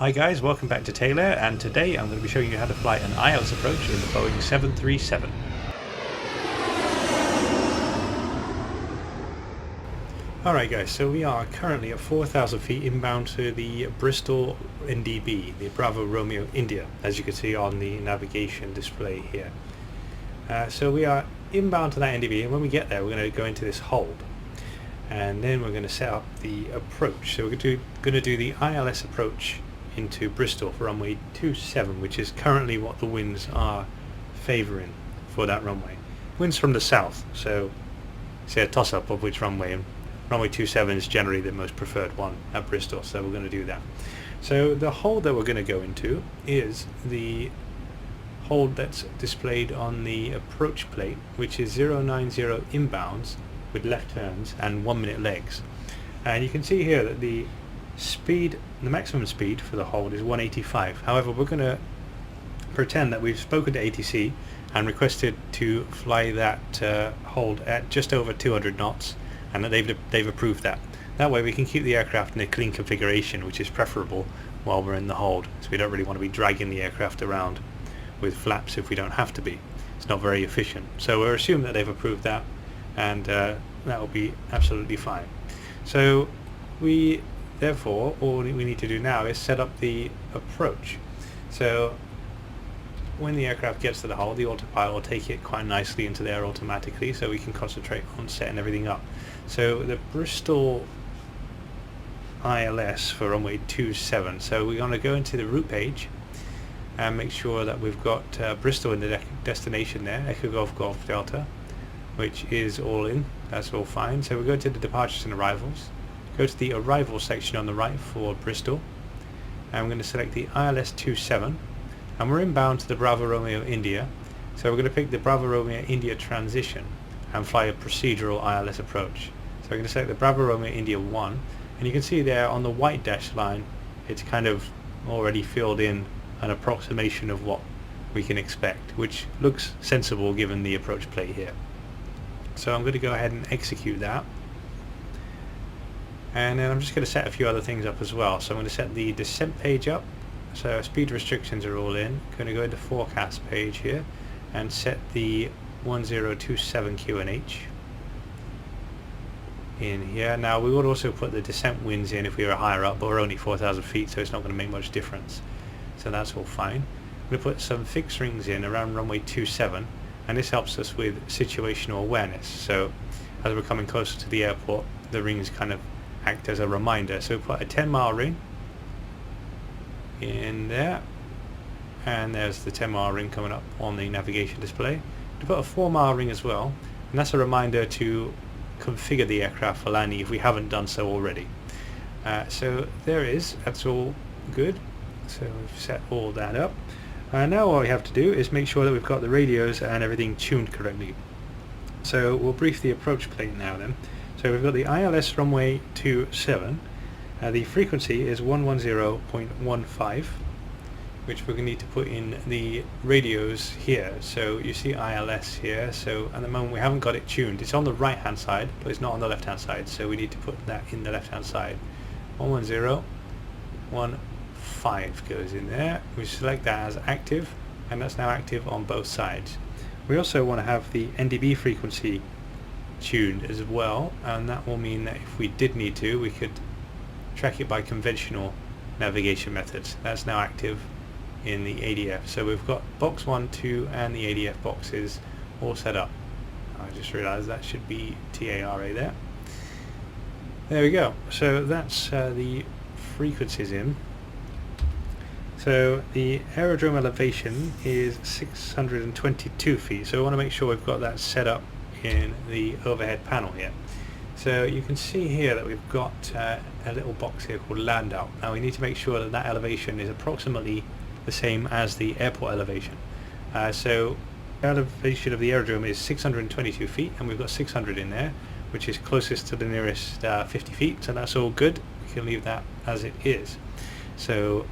Hi guys, welcome back to Taylor, and today I'm going to be showing you how to fly an ILS approach in the Boeing 737. Alright guys, so we are currently at 4,000 feet inbound to the Bristol NDB, the Bravo Romeo India, as you can see on the navigation display here. So we are inbound to that NDB, and when we get there we're going to go into this hold. And then we're going to set up the approach. So we're going to do the ILS approach into Bristol for runway 27, which is currently what the winds are favouring for that runway. Winds from the south, so it's a toss-up of which runway, and runway 27 is generally the most preferred one at Bristol, so we're going to do that. So the hold that we're going to go into is the hold that's displayed on the approach plate, which is 090 inbounds with left turns and 1 minute legs. And you can see here that the maximum speed for the hold is 185. However, we're going to pretend that we've spoken to ATC and requested to fly that hold at just over 200 knots, and that they've approved that. That way we can keep the aircraft in a clean configuration, which is preferable while we're in the hold, so we don't really want to be dragging the aircraft around with flaps if we don't have to be. It's not very efficient. So we're assuming that they've approved that, and that will be absolutely fine. So therefore, all we need to do now is set up the approach. So when the aircraft gets to the hull, the autopilot will take it quite nicely into there automatically, so we can concentrate on setting everything up. So the Bristol ILS for runway 27. So we're going to go into the route page and make sure that we've got Bristol in the destination there, Echo Golf Golf Delta, which is all in. That's all fine. So we go to the departures and arrivals. Go to the arrival section on the right for Bristol, and we're going to select the ILS 27, and we're inbound to the Bravo Romeo India, so we're going to pick the Bravo Romeo India transition and fly a procedural ILS approach. So we're going to select the Bravo Romeo India 1, and you can see there on the white dash line it's kind of already filled in an approximation of what we can expect, which looks sensible given the approach plate here. So I'm going to go ahead and execute that. And then I'm just going to set a few other things up as well. So I'm going to set the descent page up, so speed restrictions are all in. I'm going to go into forecast page here and set the 1027 QNH in here. Now we would also put the descent winds in if we were higher up, but we're only 4,000 feet, so it's not going to make much difference, so that's all fine. I'm going to put some fixed rings in around runway 27, and this helps us with situational awareness. So as we're coming closer to the airport, the rings kind of act as a reminder. So we put a 10-mile ring in there, and there's the 10-mile ring coming up on the navigation display. We put a 4-mile ring as well, and that's a reminder to configure the aircraft for landing if we haven't done so already. So there is, that's all good. So we've set all that up. Now all we have to do is make sure that we've got the radios and everything tuned correctly. So we'll brief the approach plate now then. So we've got the ILS runway 27, the frequency is 110.15, which we're going to need to put in the radios here. So you see ILS here, so at the moment we haven't got it tuned. It's on the right hand side, but it's not on the left hand side, so we need to put that in the left hand side. 110.15 goes in there. We select that as active, and that's now active on both sides. We also want to have the NDB frequency tuned as well, and that will mean that if we did need to, we could track it by conventional navigation methods. That's now active in the ADF. So we've got box 1, 2 and the ADF boxes all set up. I just realized that should be TARA there. There we go. So that's the frequencies in. So the aerodrome elevation is 622 feet, so we want to make sure we've got that set up in the overhead panel here. So you can see here that we've got a little box here called land out. Now we need to make sure that that elevation is approximately the same as the airport elevation. So the elevation of the aerodrome is 622 feet, and we've got 600 in there, which is closest to the nearest 50 feet, so that's all good. We can leave that as it is. So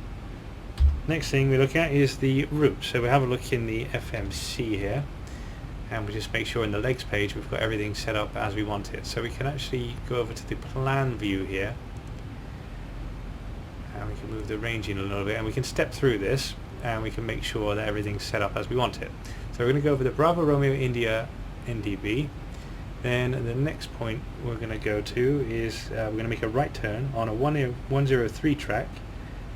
next thing we look at is the route. So we have a look in the FMC here, and we just make sure in the legs page we've got everything set up as we want it. So we can actually go over to the plan view here, and and we can move the range in a little bit, and we can step through this and we can make sure that everything's set up as we want it. So we're going to go over the Bravo Romeo India NDB. Then the next point we're going to go to is we're going to make a right turn on a 103 track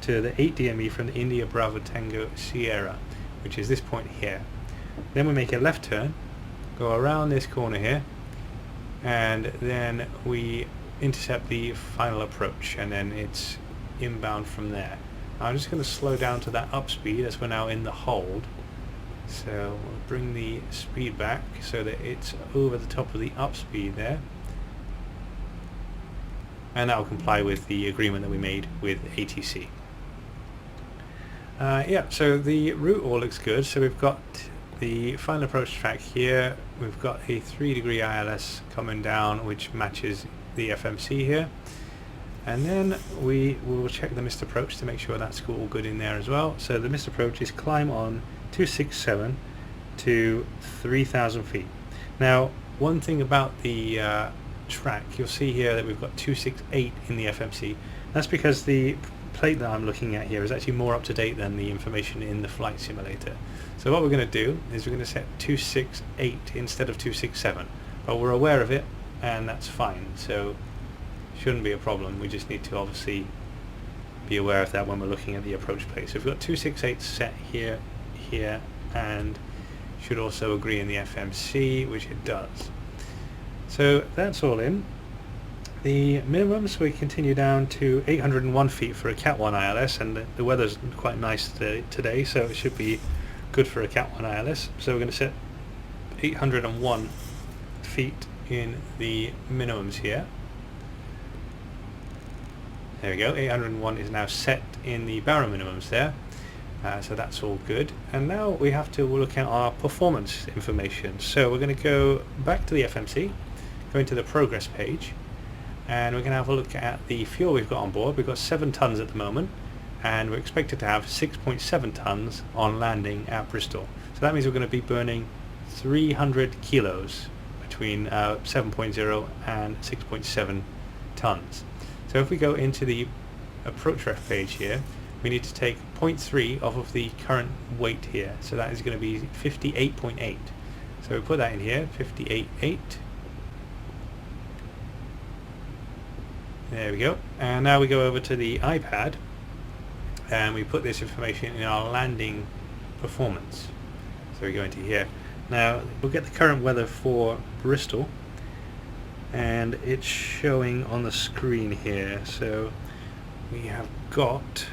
to the 8 DME from the India Bravo Tango Sierra, which is this point here. Then we make a left turn, go around this corner here, and then we intercept the final approach, and then it's inbound from there. I'm just going to slow down to that up speed as we're now in the hold. So we'll bring the speed back so that it's over the top of the up speed there, and that will comply with the agreement that we made with ATC. Yeah, so the route all looks good. So we've got the final approach track here, we've got a 3-degree ILS coming down which matches the FMC here, and then we will check the missed approach to make sure that's all good in there as well. So the missed approach is climb on 267 to 3,000 feet. Now, one thing about the track, you'll see here that we've got 268 in the FMC. That's because the plate that I'm looking at here is actually more up to date than the information in the flight simulator. So what we're going to do is we're going to set 268 instead of 267, but we're aware of it and that's fine, so shouldn't be a problem. We just need to obviously be aware of that when we're looking at the approach plate. So we've got 268 set here, and should also agree in the FMC, which it does. So that's all in. The minimums, we continue down to 801 feet for a Cat 1 ILS, and the weather's quite nice today, so it should be good for a Cat 1 ILS. So we're going to set 801 feet in the minimums here. There we go, 801 is now set in the barrel minimums there. So that's all good. And now we have to look at our performance information. So we're going to go back to the FMC, go into the progress page, and we're going to have a look at the fuel we've got on board. We've got 7 tons at the moment, and we're expected to have 6.7 tons on landing at Bristol. So that means we're going to be burning 300 kilos between 7.0 and 6.7 tons. So if we go into the approach ref page here, we need to take 0.3 off of the current weight here. So that is going to be 58.8. So we put that in here, 58.8. There we go. And now we go over to the iPad and we put this information in our landing performance. So we go into here. Now we'll get the current weather for Bristol, and it's showing on the screen here. So we have got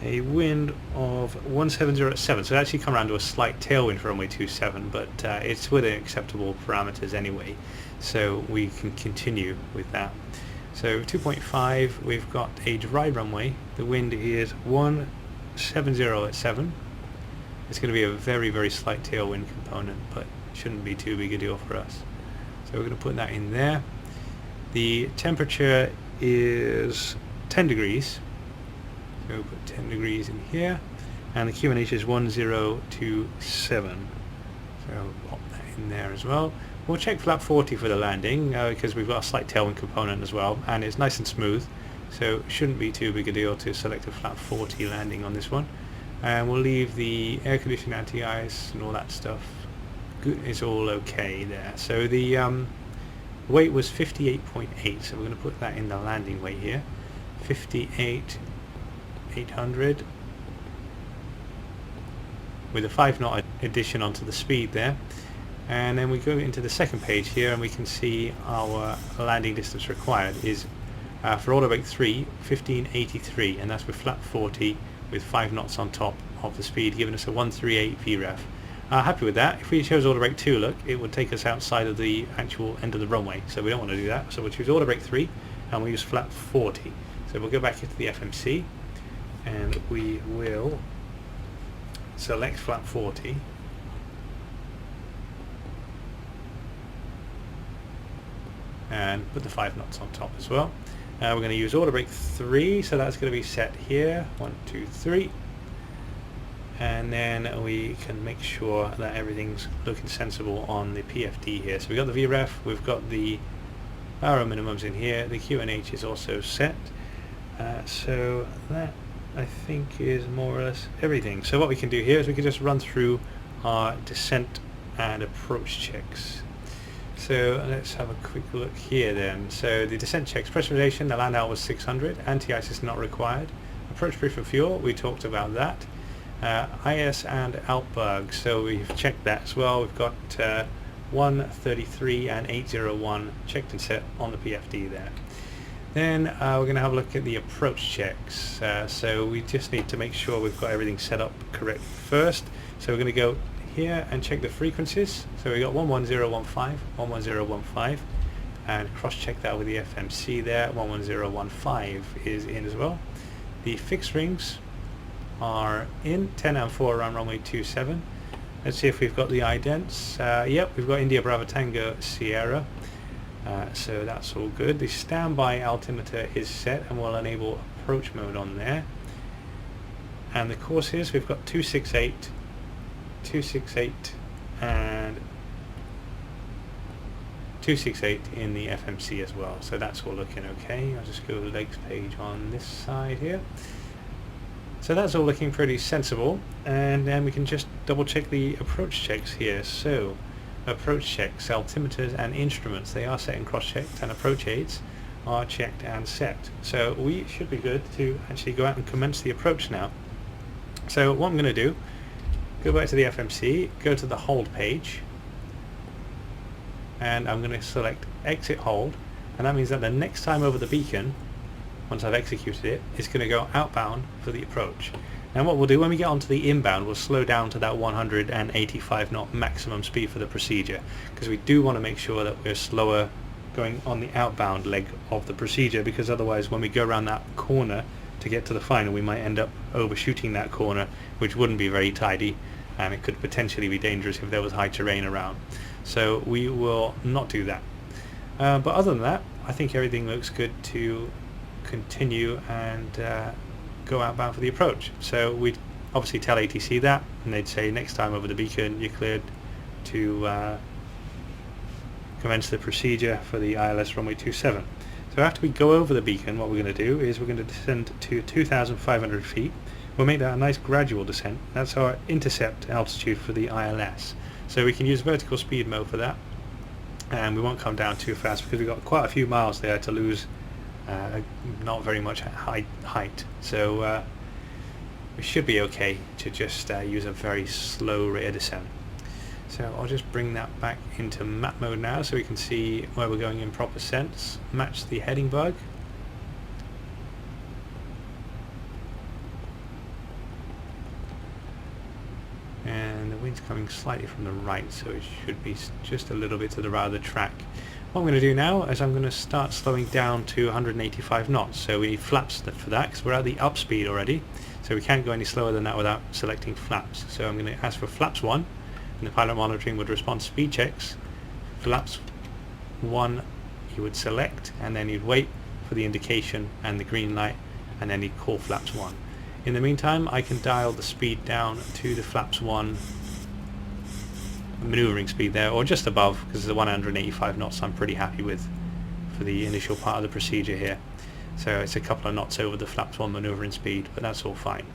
a wind of 170 at 7, so it actually come around to a slight tailwind for runway 27, but it's within acceptable parameters anyway, so we can continue with that. So 2.5, we've got a dry runway. The wind is 170 at 7. It's going to be a very, very slight tailwind component, but shouldn't be too big a deal for us. So we're going to put that in there. The temperature is 10 degrees. So we'll put 10 degrees in here. And the QNH is 1027. So we'll pop that in there as well. We'll check flap 40 for the landing because we've got a slight tailwind component as well, and it's nice and smooth, so it shouldn't be too big a deal to select a flap 40 landing on this one. And we'll leave the air conditioning, anti-ice and all that stuff. Good, it's all okay there. So the weight was 58.8, so we're going to put that in the landing weight here. 58,800 with a 5 knot addition onto the speed there. And then we go into the second page here and we can see our landing distance required is for order break 3, 1583, and that's with flap 40 with 5 knots on top of the speed, giving us a 138 VREF. Happy with that. If we chose order break 2, look, it would take us outside of the actual end of the runway, so we don't want to do that. So we'll choose order break 3 and we'll use flap 40. So we'll go back into the FMC and we will select flap 40. And put the 5 knots on top as well. We're going to use order break 3, so that's going to be set here. 1, 2, 3. And then we can make sure that everything's looking sensible on the PFD here. So we've got the VREF, we've got the barrow minimums in here, the QNH is also set. So that I think is more or less everything. So what we can do here is we can just run through our descent and approach checks. So let's have a quick look here then. So the descent checks: pressurization, the land out was 600, anti-ice is not required. Approach proof of fuel, we talked about that. IS and Altberg, so we've checked that as well. We've got 133 and 801 checked and set on the PFD there. Then we're going to have a look at the approach checks. So we just need to make sure we've got everything set up correct first. So we're going to go here and check the frequencies. So we got 11015, 11015, and cross-check that with the FMC there. 11015 is in as well. The fixed rings are in 10 and 4 around runway 27. Let's see if we've got the idents. Yep, we've got India Bravo Tango Sierra. So that's all good. The standby altimeter is set and will enable approach mode on there. And the courses, we've got 268, 268 and 268 in the FMC as well. So that's all looking okay. I'll just go to the legs page on this side here. So that's all looking pretty sensible, and then we can just double check the approach checks here. So approach checks, altimeters and instruments, they are set and cross-checked, and approach aids are checked and set. So we should be good to actually go out and commence the approach now. So what I'm going to do, go back to the FMC, go to the hold page, and I'm going to select exit hold, and that means that the next time over the beacon, once I've executed it, it's going to go outbound for the approach. And what we'll do when we get onto the inbound, we'll slow down to that 185 knot maximum speed for the procedure, because we do want to make sure that we're slower going on the outbound leg of the procedure, because otherwise when we go around that corner to get to the final, we might end up overshooting that corner, which wouldn't be very tidy, and it could potentially be dangerous if there was high terrain around. So we will not do that. But other than that, I think everything looks good to continue and go outbound for the approach. So we'd obviously tell ATC that, and they'd say next time over the beacon you're cleared to commence the procedure for the ILS runway 27. So after we go over the beacon, what we're going to do is we're going to descend to 2,500 feet. We'll make that a nice gradual descent. That's our intercept altitude for the ILS. So we can use vertical speed mode for that, and we won't come down too fast because we've got quite a few miles there to lose. Not very much height, so we should be okay to just use a very slow rate of descent. So I'll just bring that back into map mode now so we can see where we're going in proper sense. Match the heading bug. And the wind's coming slightly from the right, so it should be just a little bit to the right of the track. What I'm going to do now is I'm going to start slowing down to 185 knots. So we need flaps for that because we're at the up speed already. So we can't go any slower than that without selecting flaps. So I'm going to ask for flaps 1, and the pilot monitoring would respond to speed checks. Flaps 1 you would select, and then you'd wait for the indication and the green light, and then you'd call flaps 1. In the meantime, I can dial the speed down to the flaps 1 maneuvering speed there, or just above, because the 185 knots I'm pretty happy with for the initial part of the procedure here. So it's a couple of knots over the flaps 1 maneuvering speed, but that's all fine.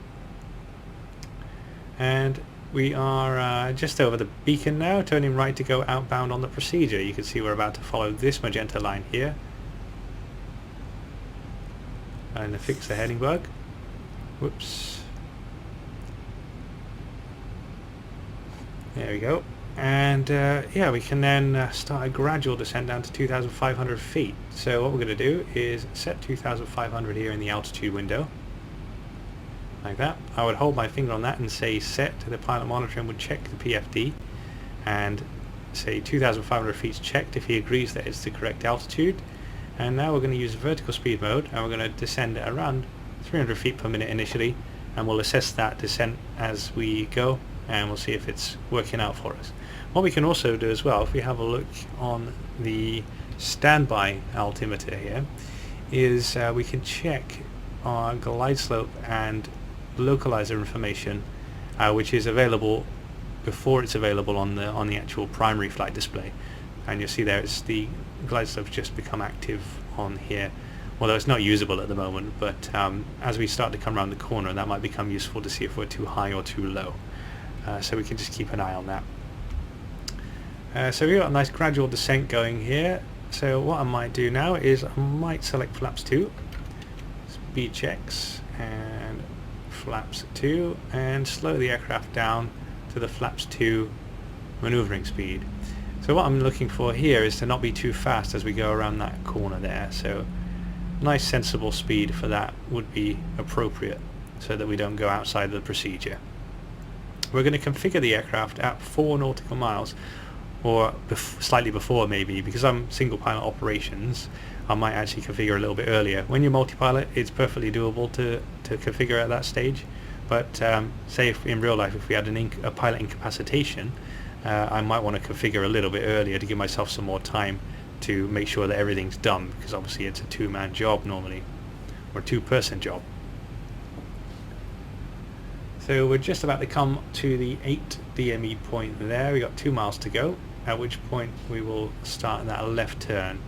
And we are just over the beacon now, turning right to go outbound on the procedure. You can see we're about to follow this magenta line here and fix the heading bug. Whoops. There we go. And yeah, we can then start a gradual descent down to 2,500 feet. So what we're going to do is set 2,500 here in the altitude window, like that. I would hold my finger on that and say set. The pilot monitoring would check the PFD and say 2,500 feet checked if he agrees that it's the correct altitude. And now we're going to use vertical speed mode, and we're going to descend at around 300 feet per minute initially, and we'll assess that descent as we go, and we'll see if it's working out for us. What we can also do as well, if we have a look on the standby altimeter here, is we can check our glide slope and localizer information, which is available before it's available on the actual primary flight display. And you'll see there it's the glide slope's just become active on here. although it's not usable at the moment, but as we start to come around the corner, that might become useful to see if we're too high or too low. So we can just keep an eye on that. So we've got a nice gradual descent going here. So what I might do now is I might select flaps 2, speed checks, and flaps 2, and slow the aircraft down to the flaps 2 maneuvering speed. So what I'm looking for here is to not be too fast as we go around that corner there. So nice sensible speed for that would be appropriate so that we don't go outside of the procedure. We're going to configure the aircraft at 4 nautical miles, or slightly before maybe, because I'm single pilot operations. I might actually configure a little bit earlier. When you're multi-pilot, it's perfectly doable to configure at that stage, but say if in real life if we had a pilot incapacitation, I might want to configure a little bit earlier to give myself some more time to make sure that everything's done, because obviously it's a two-man job normally, or a two-person job. So we're just about to come to the 8 DME point there. We got 2 miles to go, at which point we will start that left turn.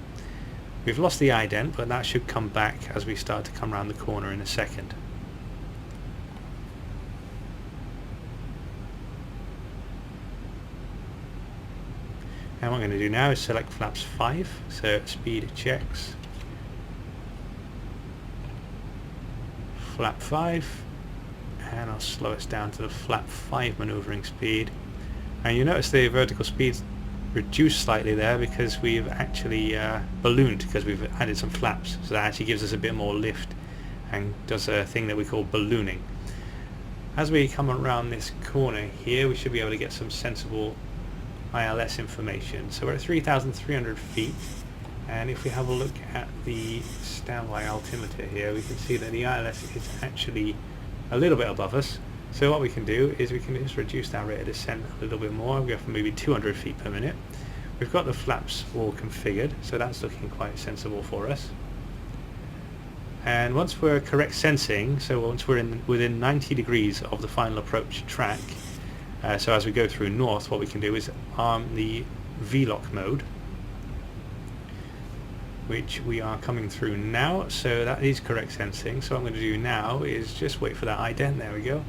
We've lost the ident, but that should come back as we start to come around the corner in a second. And what I'm going to do now is select flaps 5, so speed checks, flap 5, and I'll slow us down to the flap 5 maneuvering speed. And you notice the vertical speed's reduced slightly there because we've actually ballooned, because we've added some flaps, so that actually gives us a bit more lift and does a thing that we call ballooning. As we come around this corner here, we should be able to get some sensible ILS information. So we're at 3,300 feet, and if we have a look at the standby altimeter here, we can see that the ILS is actually a little bit above us. So what we can do is we can just reduce that rate of descent a little bit more. We go from maybe 200 feet per minute. We've got the flaps all configured, so that's looking quite sensible for us. And once we're correct sensing, so once we're within 90 degrees of the final approach track, so as we go through north, what we can do is arm the VLOC mode, which we are coming through now. So that is correct sensing. So what I'm going to do now is just wait for that ident, there we go,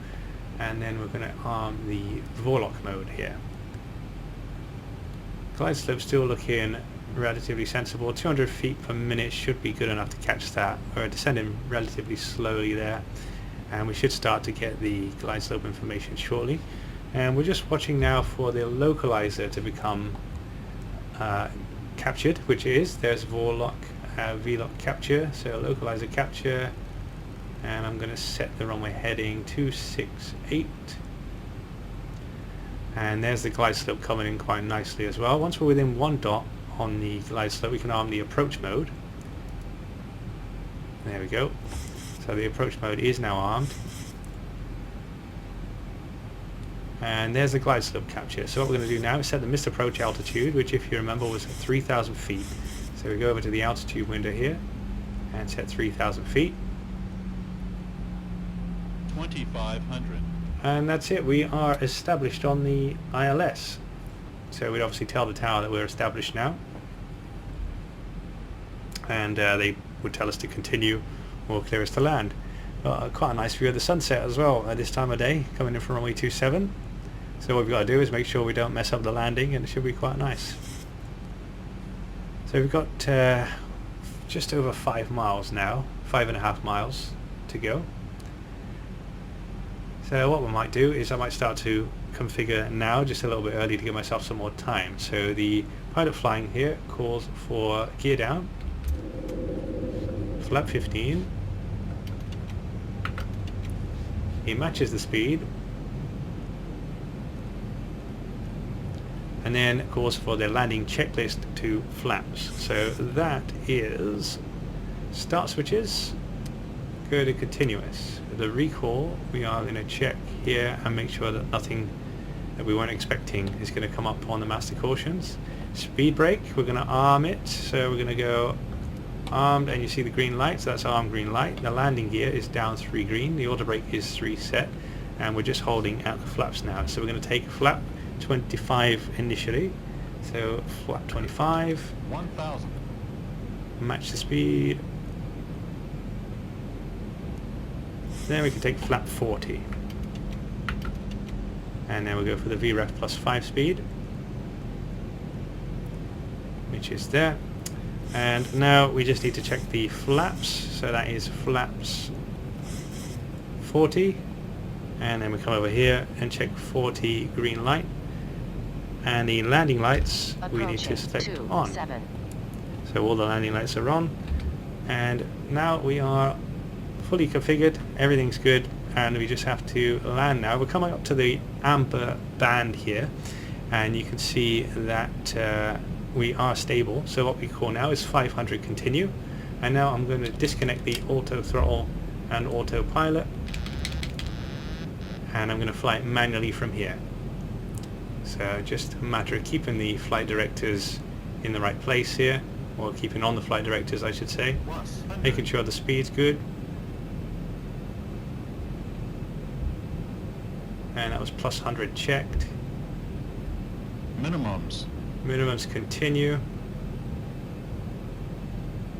and then we're going to arm the VLOC mode here. Glide slope still looking relatively sensible. 200 feet per minute should be good enough to catch that. We're descending relatively slowly there, and we should start to get the glide slope information shortly. And we're just watching now for the localizer to become captured, which is, there's VLOC capture, so localizer capture, and I'm going to set the runway heading 268, and there's the glide slope coming in quite nicely as well. Once we're within 1 dot on the glide slope, we can arm the approach mode. There we go, so the approach mode is now armed. And there's the glide slope capture. So what we're going to do now is set the missed approach altitude, which if you remember was at 3,000 feet. So we go over to the altitude window here and set 3,000 feet. 2,500. And that's it, we are established on the ILS. So we'd obviously tell the tower that we're established now. And they would tell us to continue or clear us to land. Quite a nice view of the sunset as well at this time of day, coming in from runway 27. So what we've got to do is make sure we don't mess up the landing, and it should be quite nice. So we've got just over 5 miles now, 5.5 miles to go. So what we might do is I might start to configure now, just a little bit early to give myself some more time. So the pilot flying here calls for gear down, flap 15. He matches the speed, and then calls for the landing checklist to flaps. So that is start switches, go to continuous. The recall, we are going to check here and make sure that nothing that we weren't expecting is going to come up on the master cautions. Speed brake, we're going to arm it, so we're going to go armed, and you see the green light, so that's armed green light. The landing gear is down 3 green, the auto brake is 3 set, and we're just holding out the flaps now. So we're going to take flap 25 initially, so flap 25, 1,000. match the speed, Then we can take flap 40. And then we'll go for the VREF plus 5 speed, which is there. And now we just need to check the flaps, so that is flaps 40, and then we come over here and check 40 green light, and the landing lights we need to select on. So all the landing lights are on, and now we are fully configured, everything's good, and we just have to land now. We're coming up to the amber band here, and you can see that we are stable. So what we call now is 500 continue, and now I'm going to disconnect the auto throttle and autopilot, and I'm going to fly it manually from here. So just a matter of keeping the flight directors in the right place here, or keeping on the flight directors I should say, making sure the speed's good. And that was plus 100 checked. Minimums. Minimums continue.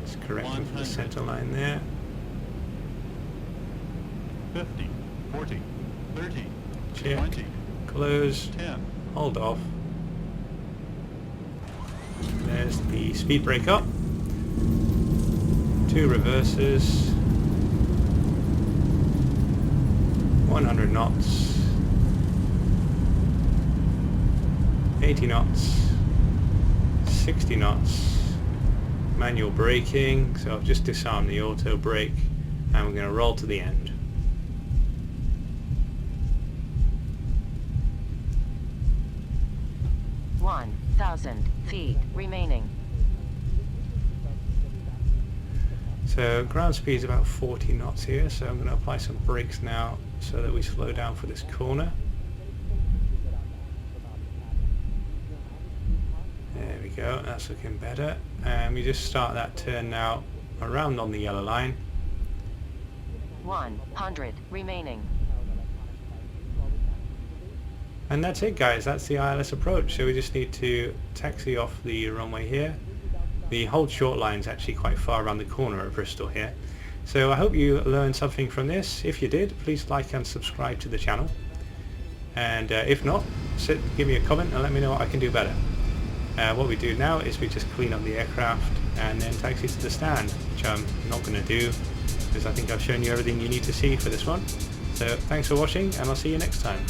Just correcting for the center line there. 50, 40, 30, Check. 20, Close. 10. Hold off. There's the speed brake up. 2 reverses. 100 knots. 80 knots. 60 knots. Manual braking. So I've just disarmed the auto brake, and we're going to roll to the end. $1,000 feet remaining. So ground speed is about 40 knots here, so I'm going to apply some brakes now so that we slow down for this corner. There we go, that's looking better. And we just start that turn now around on the yellow line. 100 remaining. And that's it guys, that's the ILS approach. So we just need to taxi off the runway here. The hold short line is actually quite far around the corner of Bristol here. So I hope you learned something from this. If you did, please like and subscribe to the channel. And if not, give me a comment and let me know what I can do better. What we do now is we just clean up the aircraft and then taxi to the stand, which I'm not going to do because I think I've shown you everything you need to see for this one. So thanks for watching, and I'll see you next time.